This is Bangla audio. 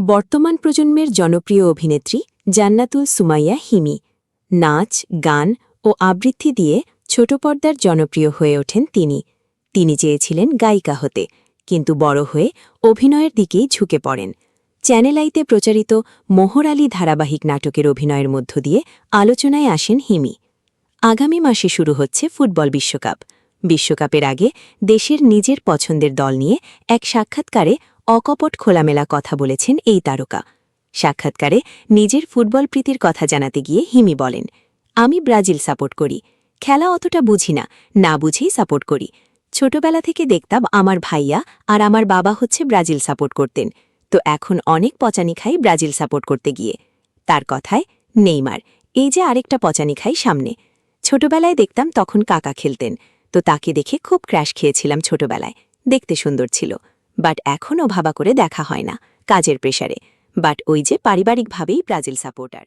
বর্তমান প্রজন্মের জনপ্রিয় অভিনেত্রী জান্নাতুল সুমাইয়া হিমি নাচ, গান ও আবৃত্তি দিয়ে ছোট পর্দার জনপ্রিয় হয়ে ওঠেন তিনি চেয়েছিলেন গায়িকা হতে, কিন্তু বড় হয়ে অভিনয়ের দিকেই ঝুঁকে পড়েন। চ্যানেল আইতে প্রচারিত মোহর আলী ধারাবাহিক নাটকের অভিনয়ের মধ্য দিয়ে আলোচনায় আসেন হিমি। আগামী মাসে শুরু হচ্ছে ফুটবল বিশ্বকাপের আগে দেশের নিজের পছন্দের দল নিয়ে এক সাক্ষাৎকারে অকপট খোলামেলা কথা বলেছেন এই তারকা। সাক্ষাৎকারে নিজের ফুটবল প্রীতির কথা জানাতে গিয়ে হিমি বলেন, আমি ব্রাজিল সাপোর্ট করি, খেলা অতটা বুঝি না বুঝেই সাপোর্ট করি। ছোটবেলা থেকে দেখতাম আমার ভাইয়া আর আমার বাবা হচ্ছে ব্রাজিল সাপোর্ট করতেন, তো এখন অনেক পচানি খাই ব্রাজিল সাপোর্ট করতে গিয়ে। তার কথায় নেইমার, এই যে আরেকটা পচানি খাই সামনে। ছোটবেলায় দেখতাম তখন কাকা খেলতেন, তো তাকে দেখে খুব ক্র্যাশ খেয়েছিলাম ছোটবেলায়, দেখতে সুন্দর ছিল। বাট এখনও ভাবা করে দেখা হয় না, কাজের প্রেসারে। বাট ওই যে পারিবারিকভাবেই ব্রাজিল সাপোর্টার।